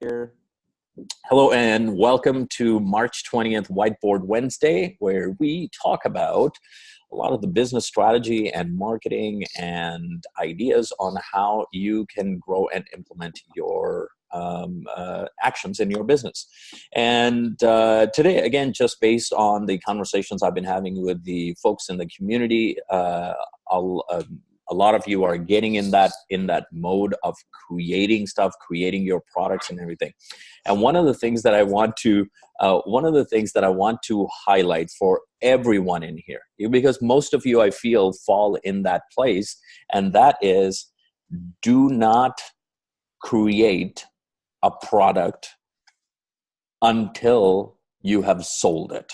here. Hello and welcome to March 20th Whiteboard Wednesday, where we talk about a lot of the business strategy and marketing and ideas on how you can grow and implement your actions in your business. And today, again, just based on the conversations I've been having with the folks in the community, a lot of you are getting in that mode of creating stuff, creating your products and everything. And one of the things that I want to highlight for everyone in here, because most of you, I feel, fall in that place, and that is, do not create a product until you have sold it.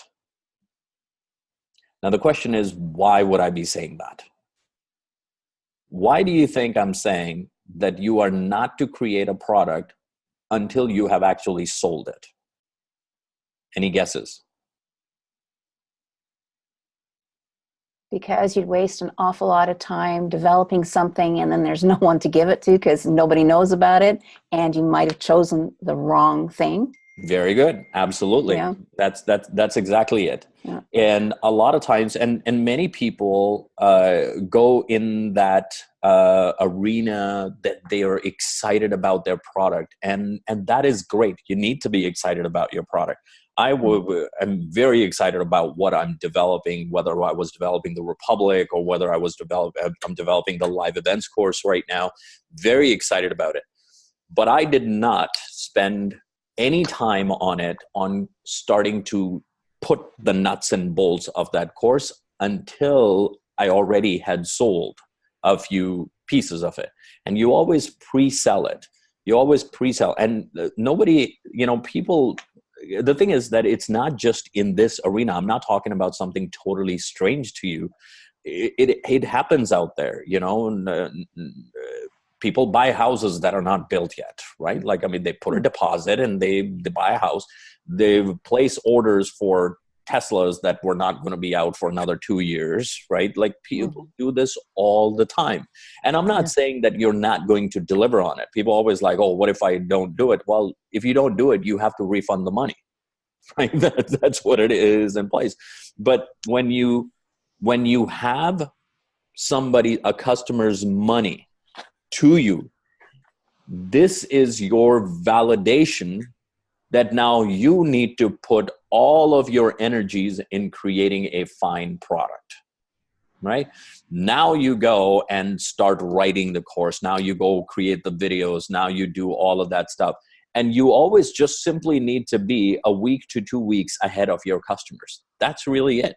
Now, the question is, why would I be saying that? Why do you think I'm saying that you are not to create a product until you have actually sold it? Any guesses? Because you'd waste an awful lot of time developing something and then there's no one to give it to because nobody knows about it, and you might have chosen the wrong thing. Very good. Absolutely. Yeah. That's exactly it. Yeah. And a lot of times, and many people go in that arena that they are excited about their product, and that is great. You need to be excited about your product. I'm very excited about what I'm developing, whether I was developing the Republic or whether I'm developing the live events course right now. Very excited about it. But I did not spend any time on starting to put the nuts and bolts of that course until I already had sold a few pieces of it. And you always pre-sell it. And nobody, people, the thing is that it's not just in this arena. I'm not talking about something totally strange to you. It happens out there, people buy houses that are not built yet, right? They put a deposit and they buy a house. They place orders for Teslas that were not going to be out for another 2 years, right? People do this all the time. And I'm not saying that you're not going to deliver on it. People always oh, what if I don't do it? Well, if you don't do it, you have to refund the money, right? That's what it is in place. But when you have a customer's money to you, this is your validation that now you need to put all of your energies in creating a fine product, right? Now you go and start writing the course. Now you go create the videos. Now you do all of that stuff. And you always just simply need to be a week to 2 weeks ahead of your customers. That's really it.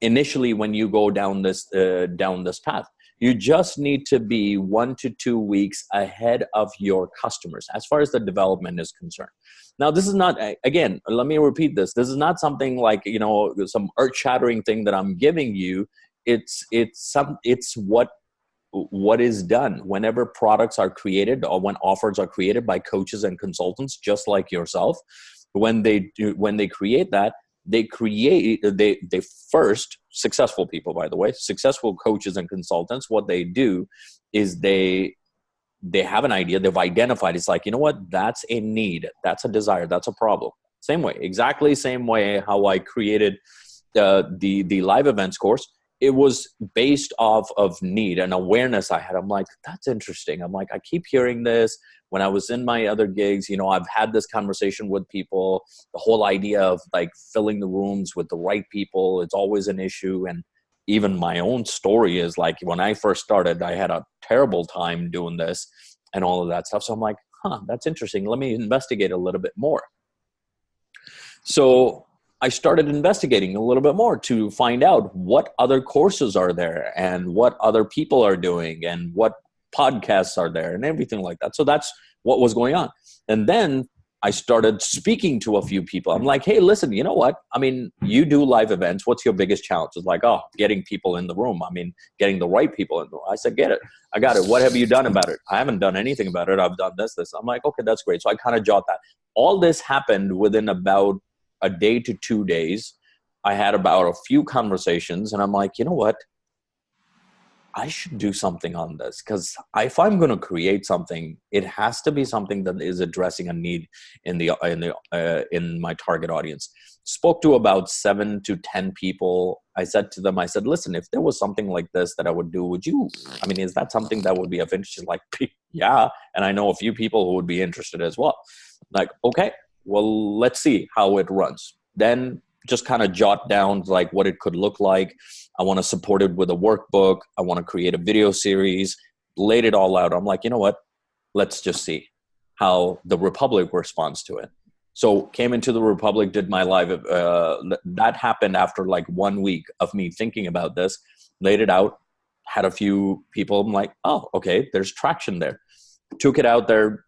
Initially, when you go down this path, you just need to be 1 to 2 weeks ahead of your customers as far as the development is concerned. Now, this is not, again, let me repeat this. This is not something some earth-shattering thing that I'm giving you. It's what is done whenever products are created or when offers are created by coaches and consultants, just like yourself. When they create that, they first, successful people, by the way, successful coaches and consultants, what they do is they have an idea, they've identified, it's you know what, that's a need, that's a desire, that's a problem. Exactly same way how I created the live events course. It was based off of need and awareness I had. I'm that's interesting. I keep hearing this. When I was in my other gigs, I've had this conversation with people. The whole idea of filling the rooms with the right people, it's always an issue. And even my own story is when I first started, I had a terrible time doing this and all of that stuff. So I'm that's interesting. Let me investigate a little bit more. So I started investigating a little bit more to find out what other courses are there and what other people are doing and what podcasts are there and everything like that. So that's what was going on. And then I started speaking to a few people. I'm hey, listen, you know what? You do live events. What's your biggest challenge? It's getting people in the room. Getting the right people in the room. I said, get it. I got it. What have you done about it? I haven't done anything about it. I've done this. I'm okay, that's great. So I kind of jot that. All this happened within about a day to 2 days. I had about a few conversations and I'm you know what? I should do something on this, because if I'm going to create something, it has to be something that is addressing a need in my target audience. Spoke to about 7 to 10 people. I said to them, I said, listen, if there was something like this that I would do, would you? I mean, is that something that would be of interest? Like, yeah, and I know a few people who would be interested as well. Like, okay, well, let's see how it runs. Then just kind of jot down like what it could look like. I want to support it with a workbook. I want to create a video series, laid it all out. I'm like, you know what? Let's just see how the Republic responds to it. So came into the Republic, did my live. That happened after like 1 week of me thinking about this, laid it out, had a few people. I'm like, oh, okay, there's traction there. Took it out there,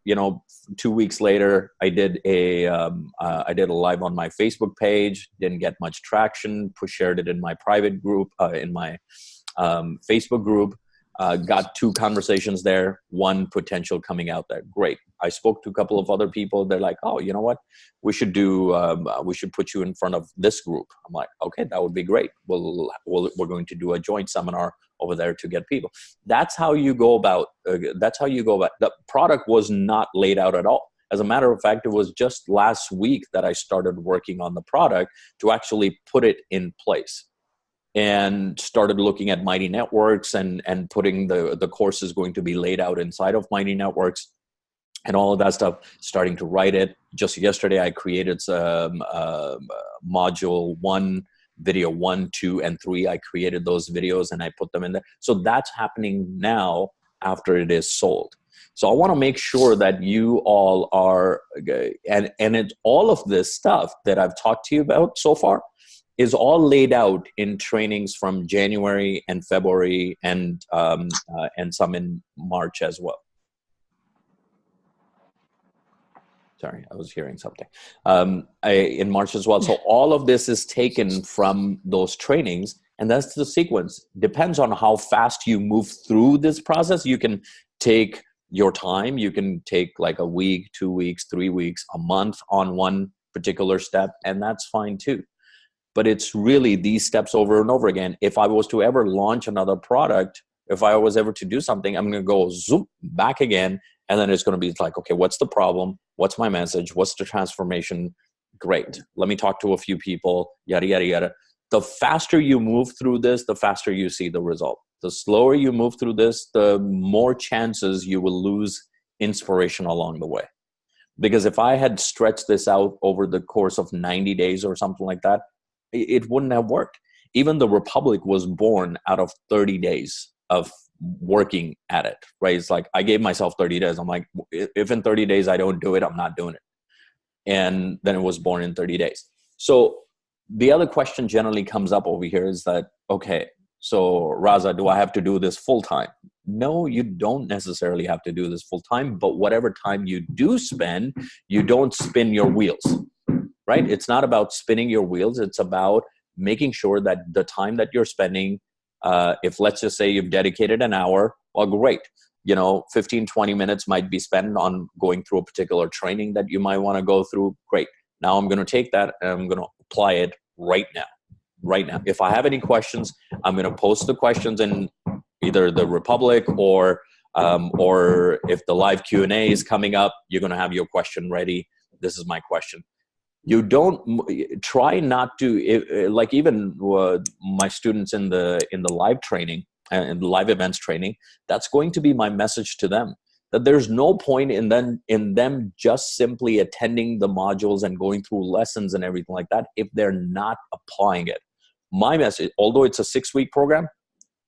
2 weeks later, I did a live on my Facebook page. Didn't get much traction. Shared it in my private group, in my Facebook group. Got 2 conversations there. 1 potential coming out there. Great. I spoke to a couple of other people. They're like, oh, you know what? We should put you in front of this group. I'm like, okay, that would be great. We're going to do a joint seminar over there to get people. That's how you go about. The product was not laid out at all. As a matter of fact, it was just last week that I started working on the product to actually put it in place, and started looking at Mighty Networks and putting the courses going to be laid out inside of Mighty Networks and all of that stuff, starting to write it. Just yesterday, I created module 1, video 1, 2, and 3. I created those videos and I put them in there. So that's happening now after it is sold. So I want to make sure that you all are, and it's all of this stuff that I've talked to you about so far is all laid out in trainings from January and February and some in March as well. Sorry, I was hearing something. In March as well. So all of this is taken from those trainings, and that's the sequence. Depends on how fast you move through this process. You can take your time. You can take like a week, 2 weeks, 3 weeks, a month on one particular step, and that's fine too. But it's really these steps over and over again. If I was to ever launch another product, if I was ever to do something, I'm going to go zoom back again. And then it's going to be like, okay, what's the problem? What's my message? What's the transformation? Great. Let me talk to a few people, yada, yada, yada. The faster you move through this, the faster you see the result. The slower you move through this, the more chances you will lose inspiration along the way. Because if I had stretched this out over the course of 90 days or something like that, it wouldn't have worked. Even the Republic was born out of 30 days of working at it, right? It's like I gave myself 30 days. I'm like, if in 30 days I don't do it, I'm not doing it. And then it was born in 30 days. So the other question generally comes up over here is that, okay, so Raza, do I have to do this full time? No, you don't necessarily have to do this full time, but whatever time you do spend, you don't spin your wheels. Right? It's not about spinning your wheels. It's about making sure that the time that you're spending, if let's just say you've dedicated an hour, well, great. 15, 20 minutes might be spent on going through a particular training that you might want to go through. Great. Now I'm going to take that and I'm going to apply it right now. Right now. If I have any questions, I'm going to post the questions in either the Republic or if the live Q&A is coming up, you're going to have your question ready. This is my question. You don't try not to, like even my students in the live training and live events training, that's going to be my message to them, that there's no point in them just simply attending the modules and going through lessons and everything like that if they're not applying it. My message, although it's a 6-week program,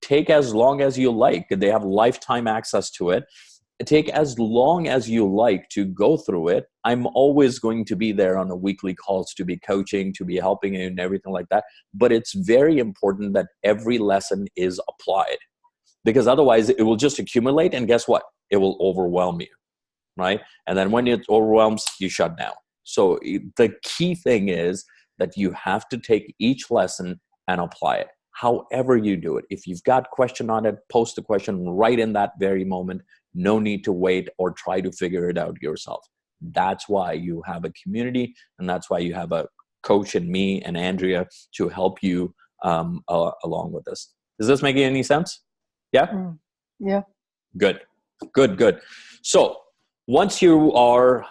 take as long as you like. They have lifetime access to it. Take as long as you like to go through it. I'm always going to be there on the weekly calls to be coaching, to be helping you and everything like that. But it's very important that every lesson is applied, because otherwise it will just accumulate, and guess what? It will overwhelm you, right? And then when it overwhelms, you shut down. So the key thing is that you have to take each lesson and apply it. However you do it. If you've got a question on it, post the question right in that very moment. No need to wait or try to figure it out yourself. That's why you have a community, and that's why you have a coach and me and Andrea to help you along with this. Is this making any sense? Yeah. Yeah. Good, good, good. So once you are,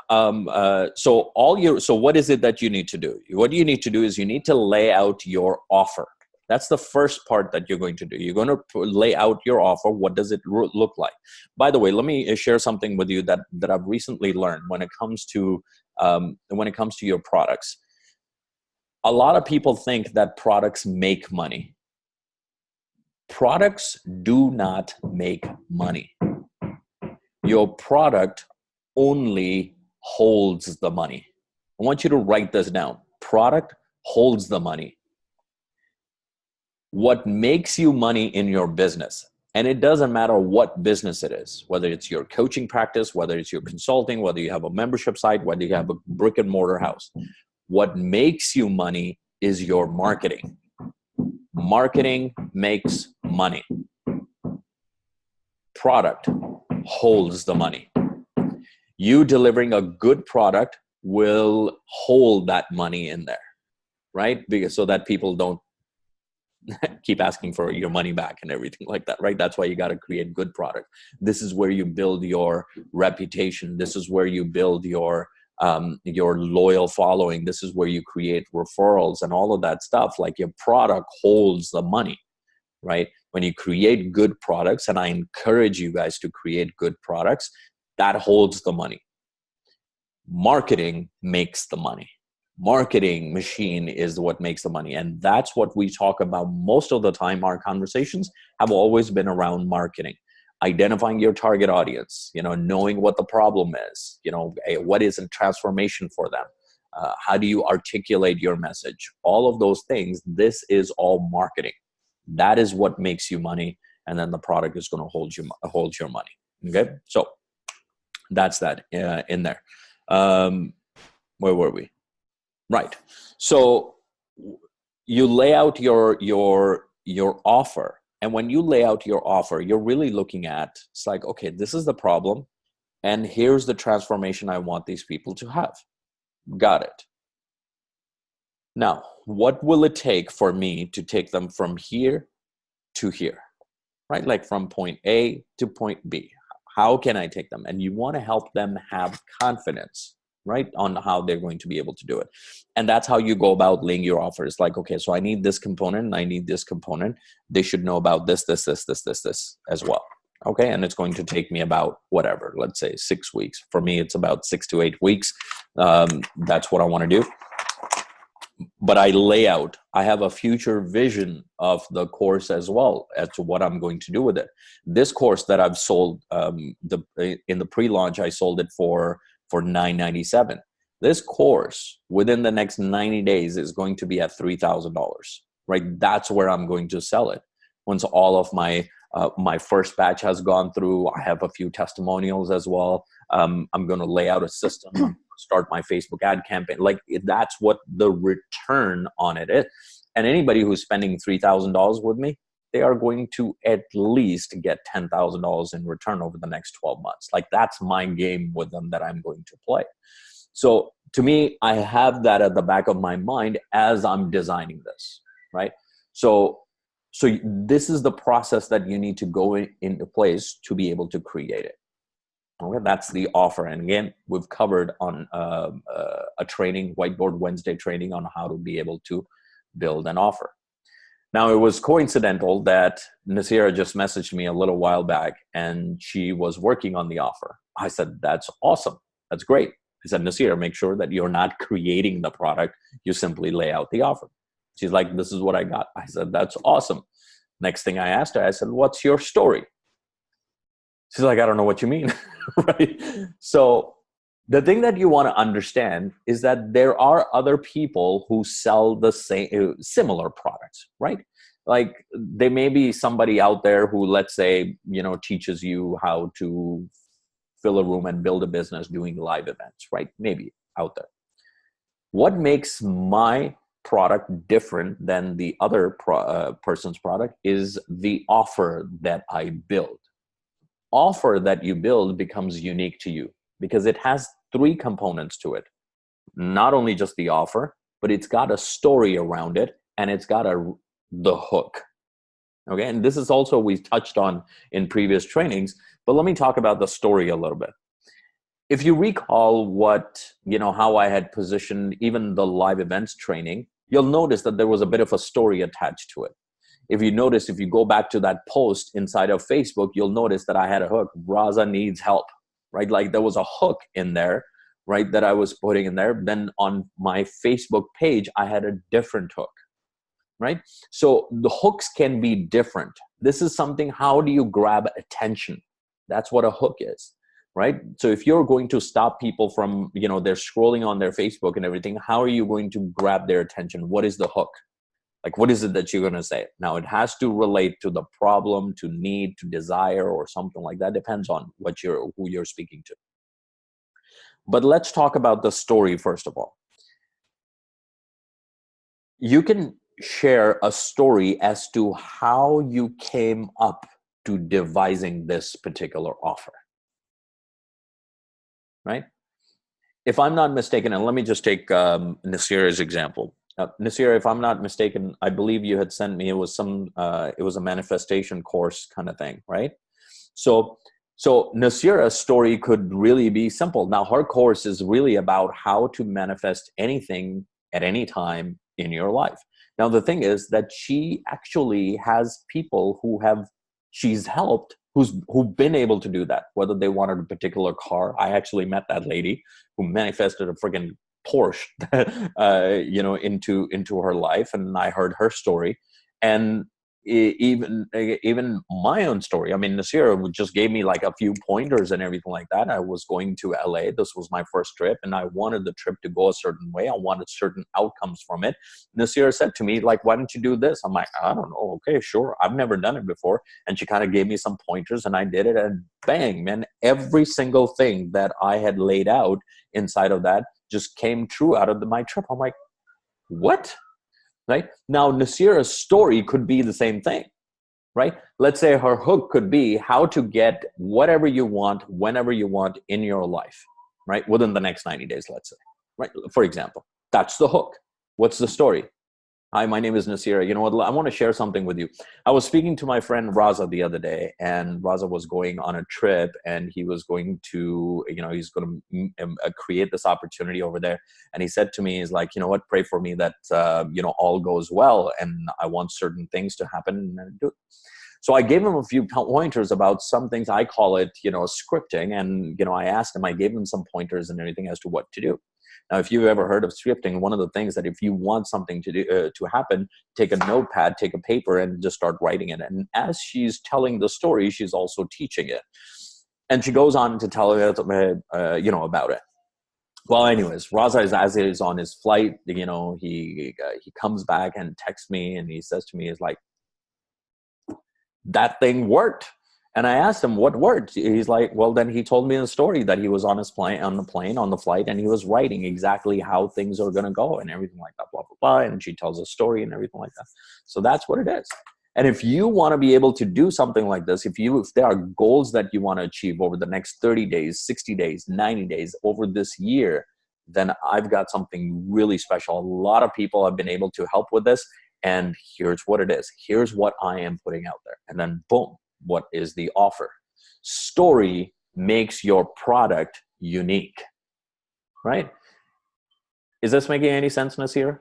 so what is it that you need to do? What you need to do is you need to lay out your offer. That's the first part that you're going to do. You're going to lay out your offer. What does it look like? By the way, let me share something with you that I've recently learned when it comes to your products. A lot of people think that products make money. Products do not make money. Your product only holds the money. I want you to write this down. Product holds the money. What makes you money in your business, and it doesn't matter what business it is, whether it's your coaching practice, whether it's your consulting, whether you have a membership site, whether you have a brick and mortar house, what makes you money is your marketing. Marketing makes money. Product holds the money. You delivering a good product will hold that money in there, right? Because so that people don't keep asking for your money back and everything like that, right? That's why you got to create good product. This is where you build your reputation. This is where you build your loyal following. This is where you create referrals and all of that stuff. Like your product holds the money, right? When you create good products, and I encourage you guys to create good products, that holds the money. Marketing makes the money. Marketing machine is what makes the money. And that's what we talk about most of the time. Our conversations have always been around marketing, identifying your target audience, knowing what the problem is, what is a transformation for them. How do you articulate your message? All of those things, this is all marketing. That is what makes you money. And then the product is going to hold your money. Okay. So that's that in there. Where were we? Right. So you lay out your offer. And when you lay out your offer, you're really looking at, it's like, okay, this is the problem. And here's the transformation I want these people to have. Got it. Now, what will it take for me to take them from here to here, right? Like from point A to point B. How can I take them? And you want to help them have confidence, right, on how they're going to be able to do it. And that's how you go about laying your offer. It's like, okay, so I need this component and I need this component. They should know about this as well. Okay, and it's going to take me about whatever, let's say 6 weeks. For me, it's about 6 to 8 weeks. That's what I want to do. But I have a future vision of the course as well as to what I'm going to do with it. This course that I've sold, in the pre-launch, I sold it for $997. This course within the next 90 days is going to be at $3,000, right? That's where I'm going to sell it. Once all of my first batch has gone through, I have a few testimonials as well. I'm going to lay out a system, start my Facebook ad campaign. Like that's what the return on it is. And anybody who's spending $3,000 with me, they are going to at least get $10,000 in return over the next 12 months. Like that's my game with them that I'm going to play. So to me, I have that at the back of my mind as I'm designing this, right? So this is the process that you need to go into place to be able to create it. Okay, that's the offer. And again, we've covered on a training, Whiteboard Wednesday training on how to be able to build an offer. Now, it was coincidental that Nasira just messaged me a little while back and she was working on the offer. I said, that's awesome. That's great. I said, Nasira, make sure that you're not creating the product. You simply lay out the offer. She's like, this is what I got. I said, that's awesome. Next thing I asked her, I said, what's your story? She's like, I don't know what you mean, right? So the thing that you want to understand is that there are other people who sell the same, similar products, right? Like there may be somebody out there who, let's say, teaches you how to fill a room and build a business doing live events, right? Maybe out there. What makes my product different than the other person's product is the offer that I build. Offer that you build becomes unique to you because it has 3 components to it. Not only just the offer, but it's got a story around it and it's got the hook. Okay. And this is also, we touched on in previous trainings, but let me talk about the story a little bit. If you recall what, how I had positioned even the live events training, you'll notice that there was a bit of a story attached to it. If you notice, if you go back to that post inside of Facebook, you'll notice that I had a hook, Raza needs help, right? Like there was a hook in there, right, that I was putting in there. Then on my Facebook page, I had a different hook, right? So the hooks can be different. This is something, how do you grab attention? That's what a hook is, right? So if you're going to stop people from, they're scrolling on their Facebook and everything, how are you going to grab their attention? What is the hook? Like, what is it that you're going to say? Now, it has to relate to the problem, to need, to desire, or something like that. Depends on who you're speaking to. But let's talk about the story first of all. You can share a story as to how you came up to devising this particular offer, right? If I'm not mistaken, and let me just take Nasir's example. Nasir, if I'm not mistaken, I believe you had sent me, it was a manifestation course kind of thing, right? So Nasira's story could really be simple. Now, her course is really about how to manifest anything at any time in your life. Now, the thing is that she actually has people she's helped who've been able to do that, whether they wanted a particular car. I actually met that lady who manifested a friggin' Porsche, into her life, and I heard her story, and even my own story. I mean, Nasir just gave me like a few pointers and everything like that. I was going to LA. This was my first trip, and I wanted the trip to go a certain way. I wanted certain outcomes from it. Nasir said to me, like, why don't you do this? I'm like, I don't know. Okay, sure. I've never done it before. And she kind of gave me some pointers, and I did it, and bang, man, every single thing that I had laid out inside of that just came true out of my trip. I'm like, what? Right? Now, Nasira's story could be the same thing, right? Let's say her hook could be how to get whatever you want, whenever you want in your life, right? Within the next 90 days, let's say, right? For example, that's the hook. What's the story? Hi, my name is Nasira. You know what? I want to share something with you. I was speaking to my friend Raza the other day, and Raza was going on a trip, and he was going to, he's going to create this opportunity over there. And he said to me, he's like, you know what? Pray for me that, all goes well, and I want certain things to happen and do it. So I gave him a few pointers about some things. I call it, scripting. And, I asked him, I gave him some pointers and everything as to what to do. Now, if you've ever heard of scripting, one of the things that if you want something to do to happen, take a notepad, take a paper, and just start writing it. And as she's telling the story, she's also teaching it. And she goes on to tell about it. Well, anyways, Raza is on his flight. He comes back and texts me, and he says to me, "Is like, that thing worked." And I asked him what worked. He's like, well, then he told me the story that he was on the flight, and he was writing exactly how things are going to go and everything like that, blah, blah, blah. And she tells a story and everything like that. So that's what it is. And if you want to be able to do something like this, if there are goals that you want to achieve over the next 30 days, 60 days, 90 days, over this year, then I've got something really special. A lot of people have been able to help with this. And here's what it is. Here's what I am putting out there. And then boom. What is the offer? Story makes your product unique, right? Is this making any sense, Nasir?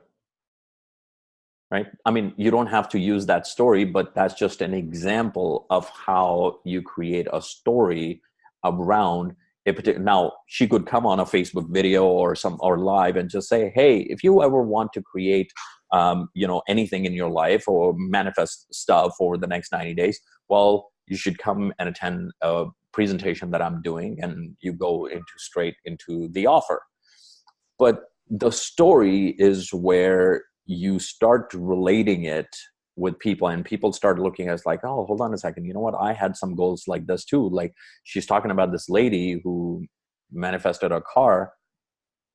Right? I mean, you don't have to use that story, but that's just an example of how you create a story around a particular. Now, she could come on a Facebook video or live and just say, hey, if you ever want to create anything in your life or manifest stuff over the next 90 days, well, you should come and attend a presentation that I'm doing, and you go straight into the offer. But the story is where you start relating it with people, and people start looking at it like, oh, hold on a second. You know what? I had some goals like this too. Like, she's talking about this lady who manifested a car.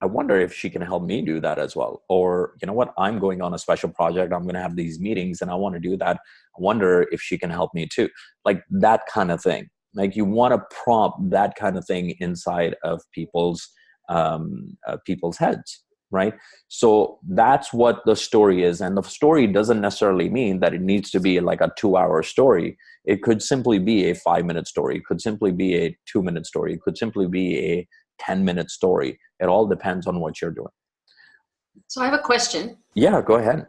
I wonder if she can help me do that as well. Or, you know what, I'm going on a special project. I'm going to have these meetings and I want to do that. I wonder if she can help me too. Like that kind of thing. Like you want to prompt that kind of thing inside of people's heads. right? So that's what the story is. And the story doesn't necessarily mean that it needs to be like a 2-hour story. It could simply be a 5-minute story. It could simply be a 2-minute story. It could simply be a 10-minute story. It all depends on what you're doing. So I have a question. Yeah, go ahead.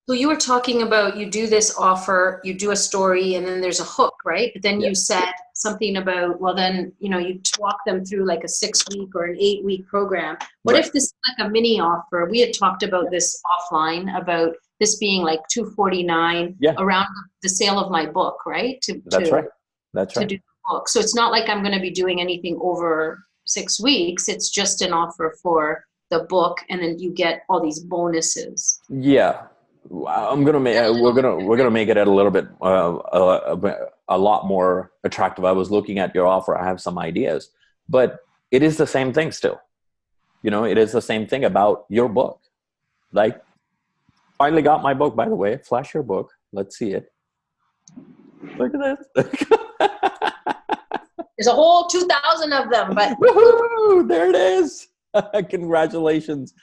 So you were talking about, you do this offer, you do a story, and then there's a hook, right? But then you said something about, well, then, you walk them through like a 6-week or an 8-week program. What if this is like a mini offer? We had talked about this offline, about this being like $249 around the sale of my book, right? That's right. To do the book. So it's not like I'm going to be doing anything over 6 weeks. It's just an offer for the book, and then you get all these bonuses. Yeah. I'm gonna make we're gonna make it a little bit a lot more attractive. I was looking at your offer. I have some ideas, but it is the same thing still. It is the same thing about your book. Like, finally got my book, by the way. Flash your book. Let's see it. Look at this. There's a whole 2,000 of them, but woohoo! There it is. Congratulations.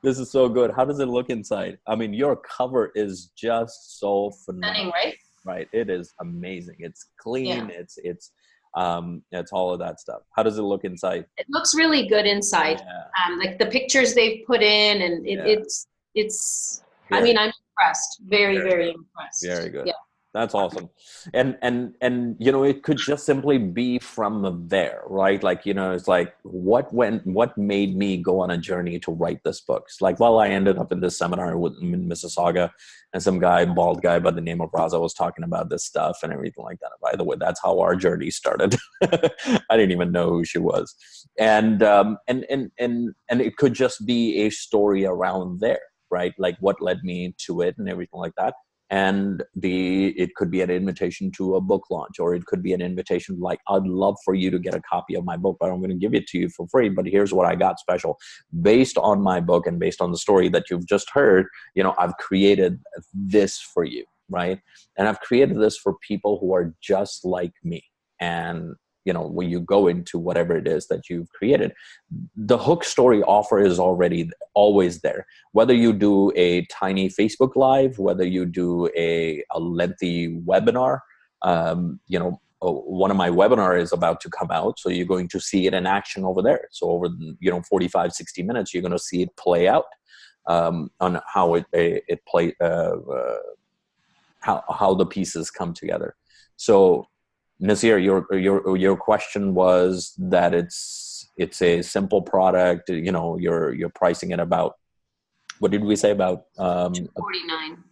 This is so good. How does it look inside? I mean, your cover is just so phenomenal. Stunning, right? Right. It is amazing. It's clean. Yeah. It's all of that stuff. How does it look inside? It looks really good inside. Yeah. Like the pictures they've put in, and it's. I mean, I'm impressed. Very, very impressed. Very good. Yeah. That's awesome. And it could just simply be from there, right? Like, it's like, what made me go on a journey to write this book? It's like, well, I ended up in this seminar in Mississauga, and some bald guy by the name of Raza was talking about this stuff and everything like that. By the way, that's how our journey started. I didn't even know who she was. And it could just be a story around there, right? Like what led me to it and everything like that. And it could be an invitation to a book launch, or it could be an invitation like, I'd love for you to get a copy of my book, but I'm going to give it to you for free. But here's what I got special. Based on my book and based on the story that you've just heard, I've created this for you, right? And I've created this for people who are just like me. And when you go into whatever it is that you've created, the hook story offer is always there. Whether you do a tiny Facebook Live, whether you do a lengthy webinar, one of my webinars is about to come out. So you're going to see it in action over there. So over, 45, 60 minutes, you're going to see it play out on how it play, how the pieces come together. So, Nasir, your question was that it's a simple product. You're pricing it about, what did we say, about $249.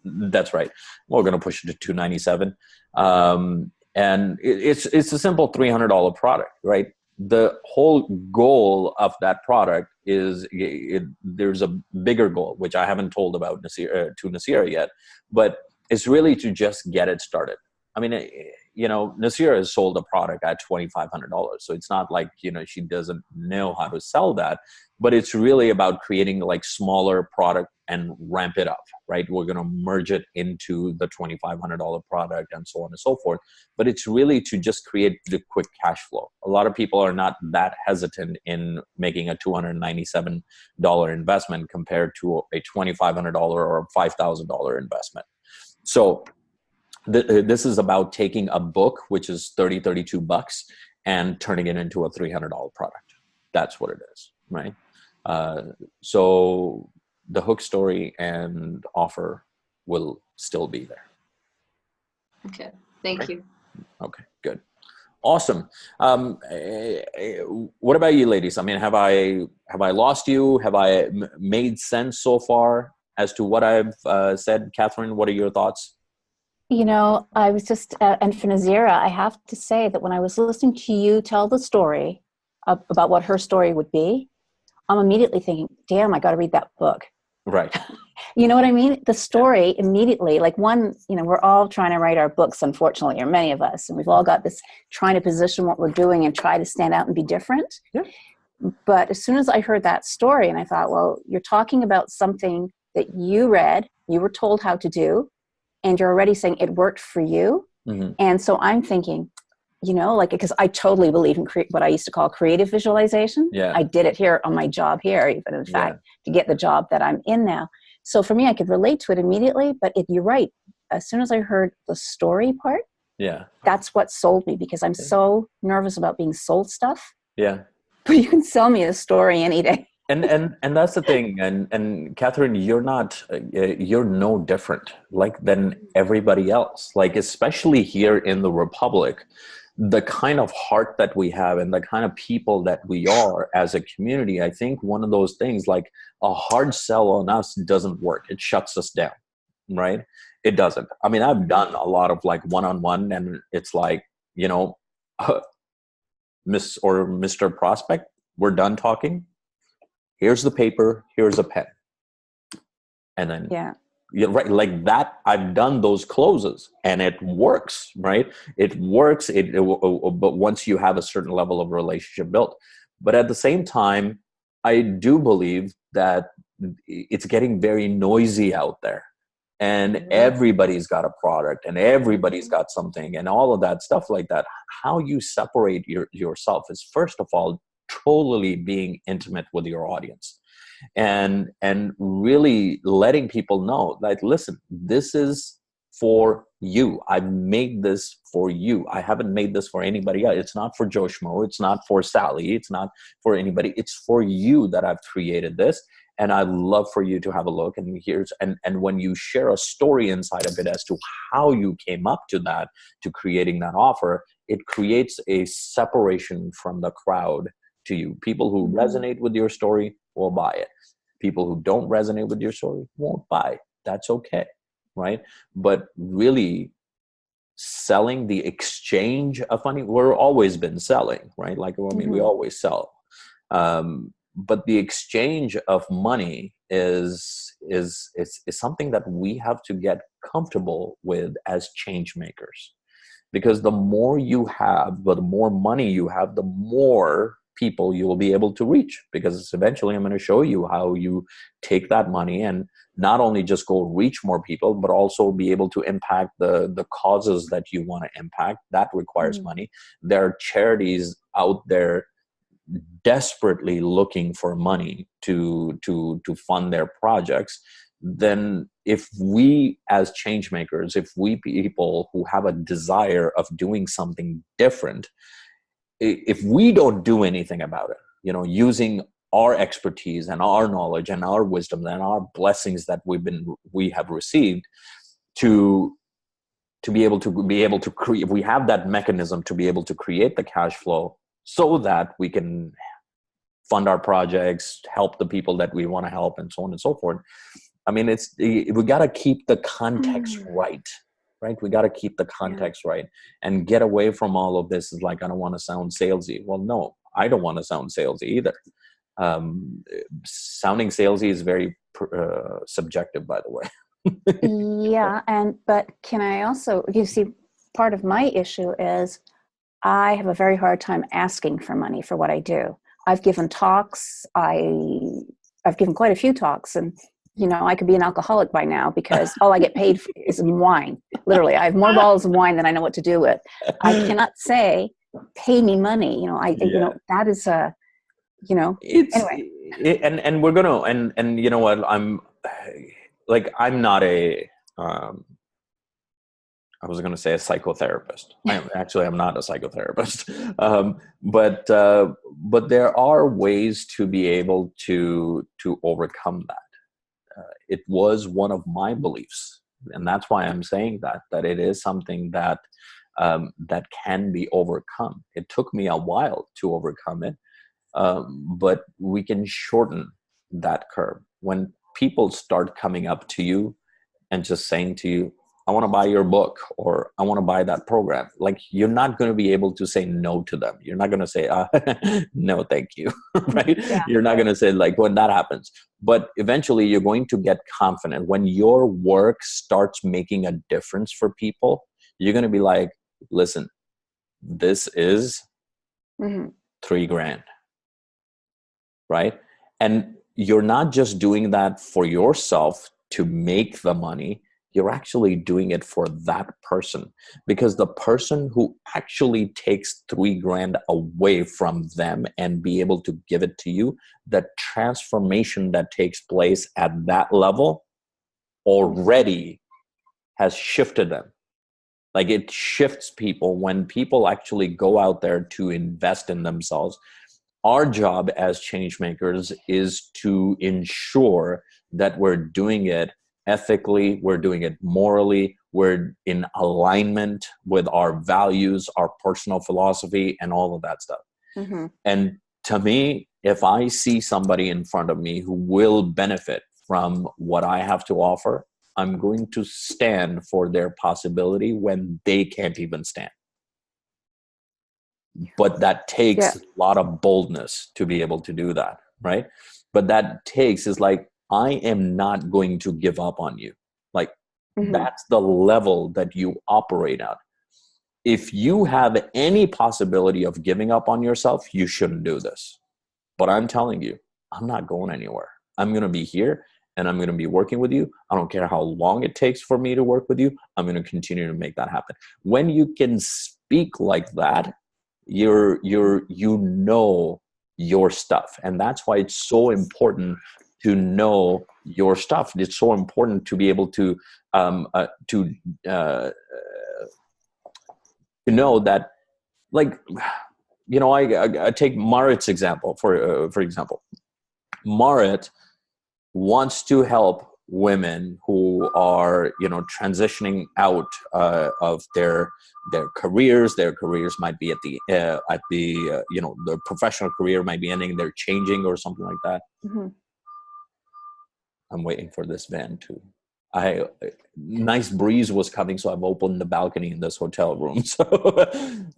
That's right. We're going to push it to $297, and it's a simple $300 product, right? The whole goal of that product is there's a bigger goal, which I haven't told about to Nasir yet, but it's really to just get it started. I mean, Nasir has sold a product at $2,500. So it's not like, she doesn't know how to sell that, but it's really about creating like smaller product and ramp it up, right? We're going to merge it into the $2,500 product and so on and so forth. But it's really to just create the quick cash flow. A lot of people are not that hesitant in making a $297 investment compared to a $2,500 or a $5,000 investment. So this is about taking a book, which is $32, and turning it into a $300 product. That's what it is, right? So the hook story and offer will still be there. Okay, thank you. Okay, good. Awesome. What about you, ladies? I mean, have I lost you? Have I made sense so far as to what I've said? Catherine, what are your thoughts? I was just, and for Nazira, I have to say that when I was listening to you tell the story about what her story would be, I'm immediately thinking, damn, I got to read that book. Right. You know what I mean? The story immediately, like we're all trying to write our books, unfortunately, or many of us, and we've all got this trying to position what we're doing and try to stand out and be different. Yeah. But as soon as I heard that story, and I thought, well, you're talking about something that you read, you were told how to do, and you're already saying it worked for you. Mm-hmm. And so I'm thinking, you know, like, because I totally believe in what I used to call creative visualization. Yeah. I did it here on my job here, even in fact, to get the job that I'm in now. So for me, I could relate to it immediately, but you're right. As soon as I heard the story part, that's what sold me, because I'm so nervous about being sold stuff. Yeah. But you can sell me a story any day. And that's the thing. And Catherine, you're no different than everybody else. Like, especially here in the Republic, the kind of heart that we have and the kind of people that we are as a community, I think one of those things, like a hard sell on us doesn't work. It shuts us down, right? It doesn't. I mean, I've done a lot of like one-on-one, and it's like, you know, Miss or Mr. Prospect, we're done talking. Here's the paper, here's a pen. And then, right, like that, I've done those closes and it works, right? It works, but once you have a certain level of relationship built. But at the same time, I do believe that it's getting very noisy out there. And everybody's got a product and everybody's got something and all of that stuff like that. How you separate yourself is, first of all, totally being intimate with your audience and really letting people know, like, listen, this is for you. I've made this for you. I haven't made this for anybody else. It's not for Joe Schmo. It's not for Sally. It's not for anybody. It's for you that I've created this. And I'd love for you to have a look. And and when you share a story inside of it as to how you came up to that, to creating that offer, it creates a separation from the crowd to you. People who resonate with your story will buy it. People who don't resonate with your story won't buy it. That's okay, right? But really selling, the exchange of money, we've always been selling, right? Like, I mean, we always sell. But the exchange of money is something that we have to get comfortable with as change makers. Because the more you have, the more money you have, the more people you will be able to reach. Because eventually I'm going to show you how you take that money and not only just go reach more people, but also be able to impact the causes that you want to impact. That requires money. There are charities out there desperately looking for money to fund their projects. Then if we as change makers, if we people who have a desire of doing something different, if we don't do anything about it, you know, using our expertise and our knowledge and our wisdom and our blessings that we have received to be able to create, we have that mechanism to be able to create the cash flow so that we can fund our projects, help the people that we want to help, and so on and so forth. I mean, we got to keep the context right? We got to keep the context right and get away from all of this. Is like, I don't want to sound salesy. Well, no, I don't want to sound salesy either. Sounding salesy is very subjective, by the way. But can I also, you see, part of my issue is I have a very hard time asking for money for what I do. I've given talks. I've given quite a few talks, and you know, I could be an alcoholic by now because all I get paid for is in wine. Literally, I have more bottles of wine than I know what to do with. I cannot say, pay me money. You know, you know, that is a, you know, anyway. And we're going to, and you know what, I'm not a, I was going to say a psychotherapist. I'm not a psychotherapist. But there are ways to be able to overcome that. It was one of my beliefs, and that's why I'm saying that it is something that that can be overcome. It took me a while to overcome it, but we can shorten that curve. When people start coming up to you and just saying to you, I want to buy your book, or I want to buy that program. Like, you're not going to be able to say no to them. You're not going to say, no, thank you. Right? Yeah. You're not going to say, like, when that happens. But eventually you're going to get confident. When your work starts making a difference for people, you're going to be like, listen, this is $3,000. Right? And you're not just doing that for yourself to make the money. you're actually doing it for that person, because the person who actually takes $3,000 away from them and be able to give it to you, the transformation that takes place at that level already has shifted them. Like, it shifts people when people actually go out there to invest in themselves. Our job as change makers is to ensure that we're doing it ethically, we're doing it morally, we're in alignment with our values, our personal philosophy, and all of that stuff. Mm-hmm. And to me, if I see somebody in front of me who will benefit from what I have to offer, I'm going to stand for their possibility when they can't even stand. But that takes a lot of boldness to be able to do that, right? But that takes is like, I am not going to give up on you. Like, that's the level that you operate at. If you have any possibility of giving up on yourself, you shouldn't do this. But I'm telling you, I'm not going anywhere. I'm going to be here and I'm going to be working with you. I don't care how long it takes for me to work with you. I'm going to continue to make that happen. When you can speak like that, you know your stuff. And that's why it's so important to know your stuff. It's so important to be able to know that, like, you know, I take Marit's example for example. Marit wants to help women who are, you know, transitioning out of their careers. Their careers might be at the you know, their professional career might be ending. They're changing or something like that. Mm-hmm. I'm waiting for this van to. Nice breeze was coming, so I've opened the balcony in this hotel room. So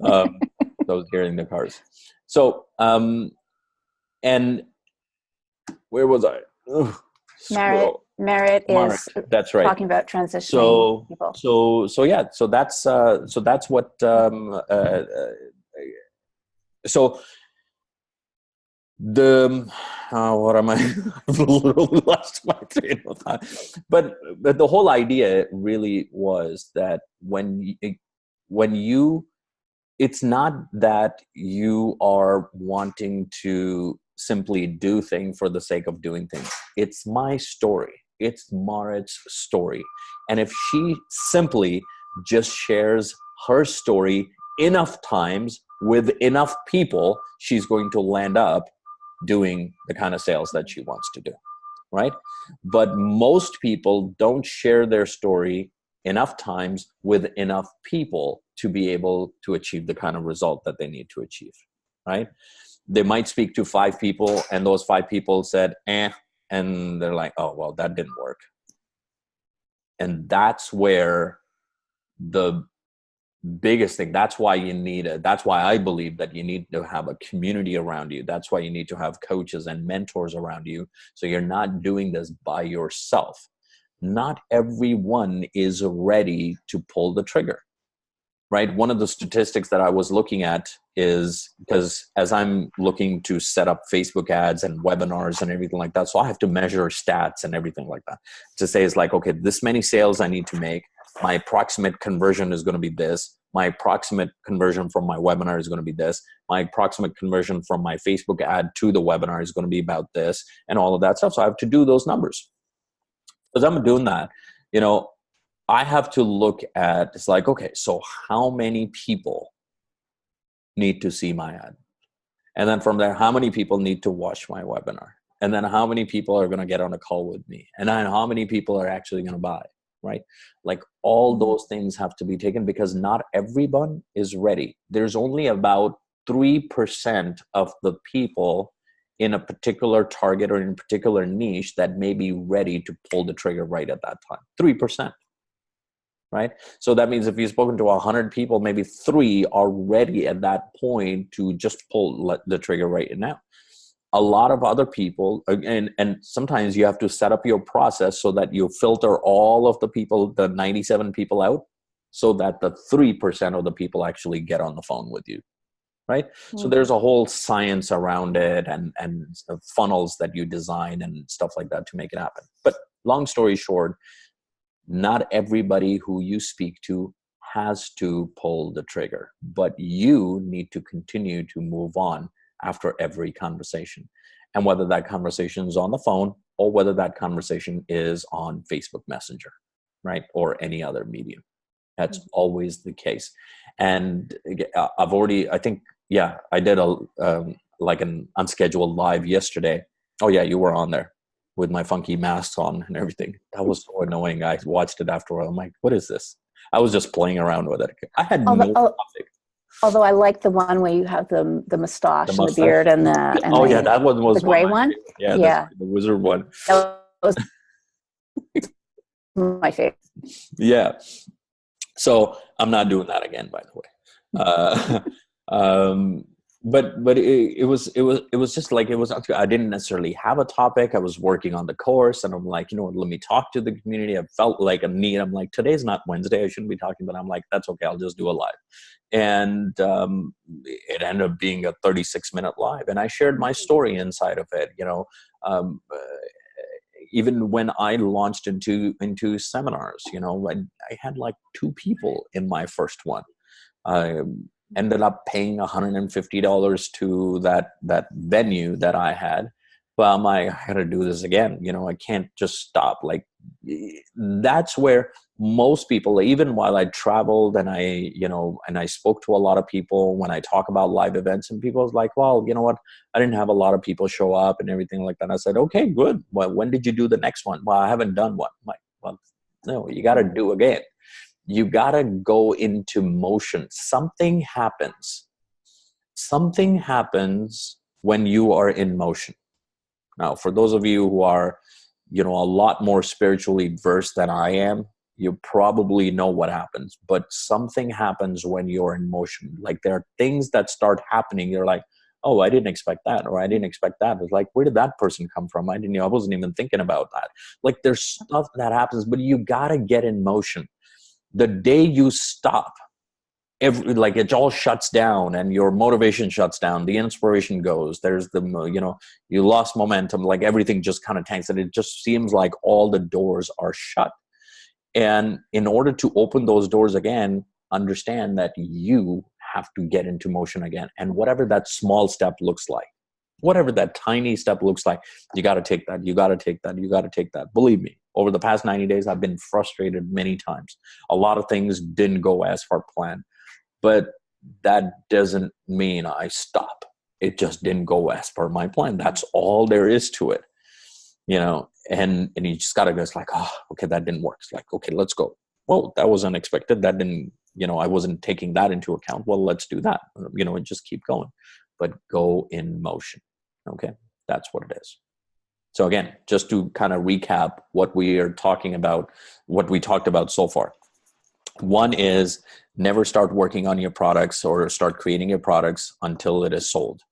I was hearing the cars. So and where was I? Ugh, Merit is that's right. talking about transitioning people. So yeah. So that's what. So the what am I? I've literally lost my train of thought. But the whole idea really was that when you, it's not that you are wanting to simply do things for the sake of doing things. It's my story. It's Marit's story. And if she simply just shares her story enough times with enough people, she's going to land up doing the kind of sales that she wants to do, right? But most people don't share their story enough times with enough people to be able to achieve the kind of result that they need to achieve, right? They might speak to 5 people and those 5 people said, and they're like, oh, well, that didn't work. And that's where the biggest thing, that's why I believe that you need to have a community around you. That's why you need to have coaches and mentors around you. So you're not doing this by yourself. Not everyone is ready to pull the trigger, right? One of the statistics that I was looking at is, because as I'm looking to set up Facebook ads and webinars and everything like that, so I have to measure stats and everything like that to say, it's like, okay, this many sales I need to make. My approximate conversion is going to be this. My approximate conversion from my webinar is going to be this. My approximate conversion from my Facebook ad to the webinar is going to be about this, and all of that stuff. So I have to do those numbers. As I'm doing that, you know, I have to look at, it's like, okay, so how many people need to see my ad? And then from there, how many people need to watch my webinar? And then how many people are going to get on a call with me? And then how many people are actually going to buy? Right? Like, all those things have to be taken, because not everyone is ready. There's only about 3% of the people in a particular target or in a particular niche that may be ready to pull the trigger right at that time. 3%. Right? So that means if you've spoken to 100 people, maybe 3 are ready at that point to just pull the trigger right now. A lot of other people, and sometimes you have to set up your process so that you filter all of the people, the 97 people out, so that the 3% of the people actually get on the phone with you, right? Mm-hmm. So there's a whole science around it, and funnels that you design and stuff like that to make it happen. But long story short, not everybody who you speak to has to pull the trigger, but you need to continue to move on after every conversation. And whether that conversation is on the phone or whether that conversation is on Facebook Messenger, right? Or any other medium. That's always the case. And I think, yeah, I did like an unscheduled live yesterday. Oh yeah, you were on there with my funky mask on and everything. That was so annoying. I watched it after a while. I'm like, what is this? I was just playing around with it. I had no topic. Although I like the one where you have the mustache and the beard and the yeah, that one was the gray one. Yeah. The wizard one. That was my favorite. Yeah. So I'm not doing that again, by the way. But it was just like, I didn't necessarily have a topic. I was working on the course, and I'm like, you know what, let me talk to the community. I felt like a need. I'm like, today's not Wednesday, I shouldn't be talking, but I'm like, that's okay, I'll just do a live. And it ended up being a 36-minute live, and I shared my story inside of it. You know, even when I launched into seminars, you know, I had like 2 people in my first one. I ended up paying $150 to that venue that I had. But I'm like, I gotta do this again. You know, I can't just stop. Like, that's where most people, even while I traveled and I spoke to a lot of people, when I talk about live events, and people was like, well, you know what, I didn't have a lot of people show up and everything like that. I said, okay, good. Well, when did you do the next one? Well, I haven't done one. I'm like, well, no, you got to do again. You got to go into motion. Something happens when you are in motion. Now, for those of you who are, you know, a lot more spiritually versed than I am, you probably know what happens. But something happens when you're in motion. Like, there are things that start happening. You're like, oh, I didn't expect that, or I didn't expect that. It's like, where did that person come from? I wasn't even thinking about that. Like, there's stuff that happens, but you got to get in motion. The day you stop, it all shuts down, and your motivation shuts down, the inspiration goes, there's you lost momentum, like everything just kind of tanks, and it just seems like all the doors are shut. And in order to open those doors again, understand that you have to get into motion again. And whatever that small step looks like, whatever that tiny step looks like, you got to take that. You got to take that. You got to take that. Believe me, over the past 90 days, I've been frustrated many times. A lot of things didn't go as per plan, but that doesn't mean I stop. It just didn't go as per my plan. That's all there is to it, you know. And you just got to go, it's like, oh, okay, that didn't work. It's like, okay, let's go. Well, that was unexpected. That didn't, I wasn't taking that into account. Well, let's do that, and just keep going, but go in motion. Okay. That's what it is. So again, just to kind of recap what we are talking about, what we talked about so far. One is never start working on your products or start creating your products until it is sold.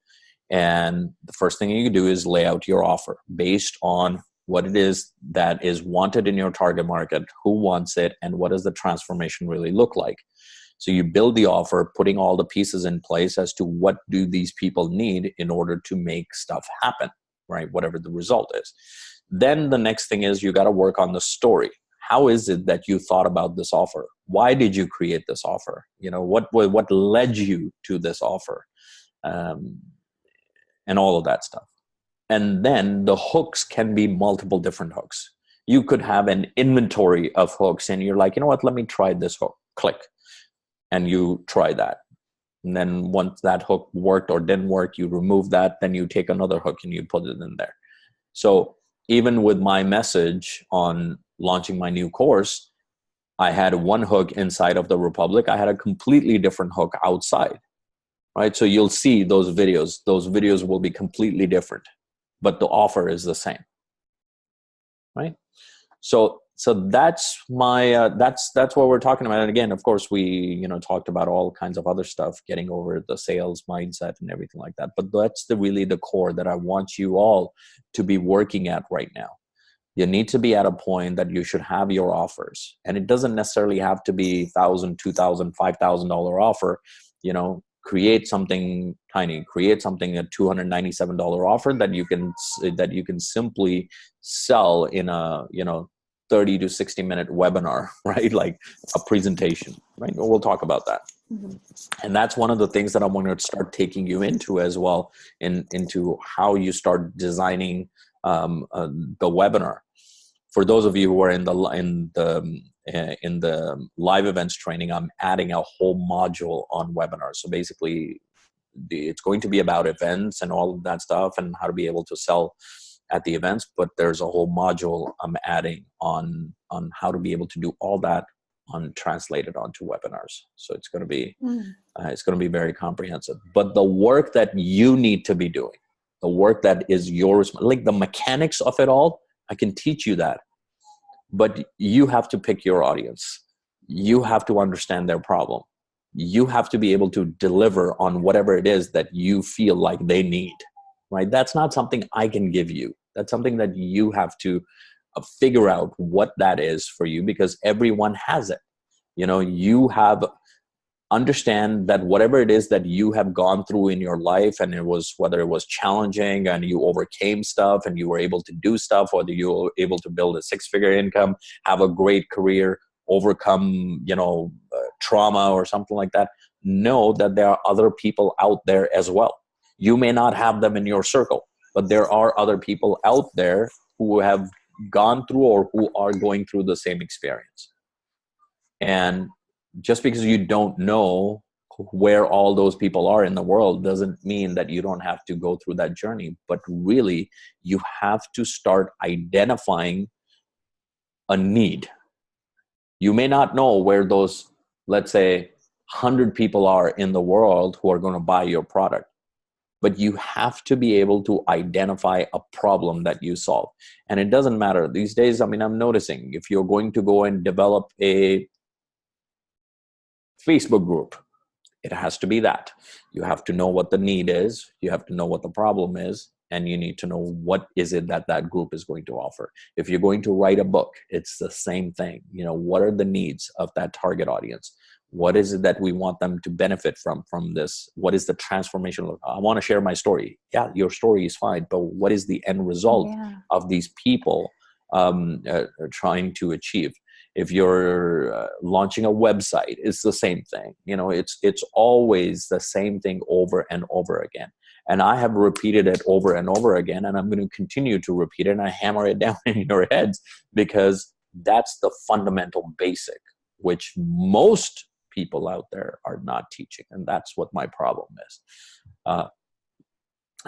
And the first thing you do is lay out your offer based on what it is that is wanted in your target market, who wants it, and what does the transformation really look like. So you build the offer, putting all the pieces in place as to what do these people need in order to make stuff happen, right? Whatever the result is. Then the next thing is you got to work on the story. How is it that you thought about this offer? Why did you create this offer? What led you to this offer? And all of that stuff. And then the hooks can be multiple different hooks. You could have an inventory of hooks and you're like, you know what, let me try this hook. Click. And you try that. And then once that hook worked or didn't work, you remove that. Then you take another hook and you put it in there. So even with my message on launching my new course, I had one hook inside of the Republic. I had a completely different hook outside, right? So you'll see those videos. Those videos will be completely different, but the offer is the same, right? So that's my that's what we're talking about. And again, of course, we talked about all kinds of other stuff, getting over the sales mindset and everything like that. But that's really the core that I want you all to be working at right now. You need to be at a point that you should have your offers, and it doesn't necessarily have to be $1,000, $2,000, $5,000 offer. Create something tiny. Create something a $297 offer that you can simply sell in a 30 to 60-minute webinar, right? Like a presentation, right? We'll talk about that. Mm-hmm. And that's one of the things that I want to start taking you into as well, into how you start designing the webinar. For those of you who are in the live events training, I'm adding a whole module on webinars. So basically, it's going to be about events and all of that stuff and how to be able to sell at the events. But there's a whole module I'm adding on how to be able to do all that translated onto webinars. So it's going to be very comprehensive. But the work that you need to be doing, the work that is yours, like the mechanics of it all, I can teach you that. But you have to pick your audience. You have to understand their problem. You have to be able to deliver on whatever it is that you feel like they need, right? That's not something I can give you. That's something that you have to figure out what that is for you, because everyone has it. You have understand that whatever it is that you have gone through in your life, and whether it was challenging and you overcame stuff and you were able to do stuff, whether you were able to build a 6-figure income, have a great career, overcome, trauma or something like that, know that there are other people out there as well. You may not have them in your circle, but there are other people out there who have gone through or who are going through the same experience. And just because you don't know where all those people are in the world doesn't mean that you don't have to go through that journey. But really, you have to start identifying a need. You may not know where those, let's say, 100 people are in the world who are going to buy your product, but you have to be able to identify a problem that you solve. And it doesn't matter these days. I mean, I'm noticing if you're going to go and develop a Facebook group, it has to be that. You have to know what the need is. You have to know what the problem is. And you need to know what is it that group is going to offer. If you're going to write a book, it's the same thing. What are the needs of that target audience? What is it that we want them to benefit from this? What is the transformation? I want to share my story. Yeah, your story is fine, but what is the end result of these people trying to achieve? If you're launching a website, it's the same thing. It's always the same thing over and over again. And I have repeated it over and over again, and I'm going to continue to repeat it, and I hammer it down in your heads, because that's the fundamental basic, which most people out there are not teaching. And that's what my problem is.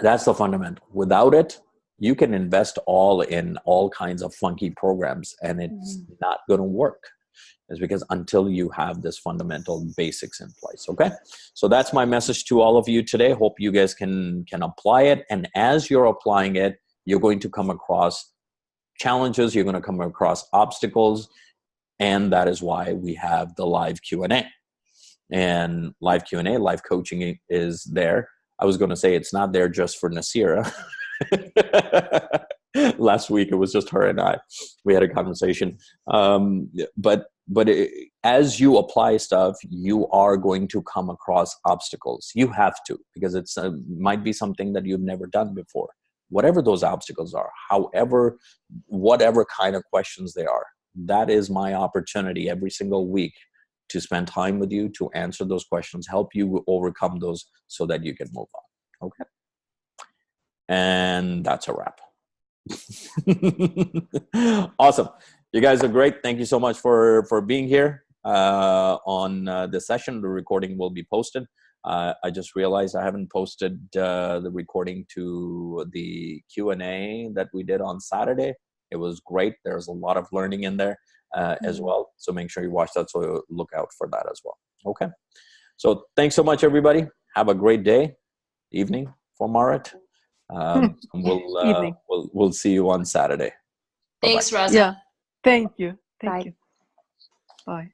That's the fundamental. Without it, you can invest all in all kinds of funky programs, and it's not going to work. It's because until you have this fundamental basics in place. Okay. So that's my message to all of you today. Hope you guys can apply it. And as you're applying it, you're going to come across challenges. You're going to come across obstacles. And that is why we have the live Q&A. And live Q&A, live coaching is there. I was going to say it's not there just for Nasira. Last week it was just her and I. We had a conversation. But as you apply stuff, you are going to come across obstacles. You have to, because it's might be something that you've never done before. Whatever those obstacles are, whatever kind of questions they are, that is my opportunity every single week to spend time with you, to answer those questions, help you overcome those so that you can move on. Okay. And that's a wrap. Awesome. You guys are great. Thank you so much for being here on this session. The recording will be posted. I just realized I haven't posted the recording to the Q&A that we did on Saturday. It was great. There's a lot of learning in there as well. So make sure you watch that. So look out for that as well. Okay. So thanks so much, everybody. Have a great day, evening for Marit. We'll see you on Saturday. Thanks, Bye-bye. Raza. Yeah. Thank you. Thank Bye. you. Bye.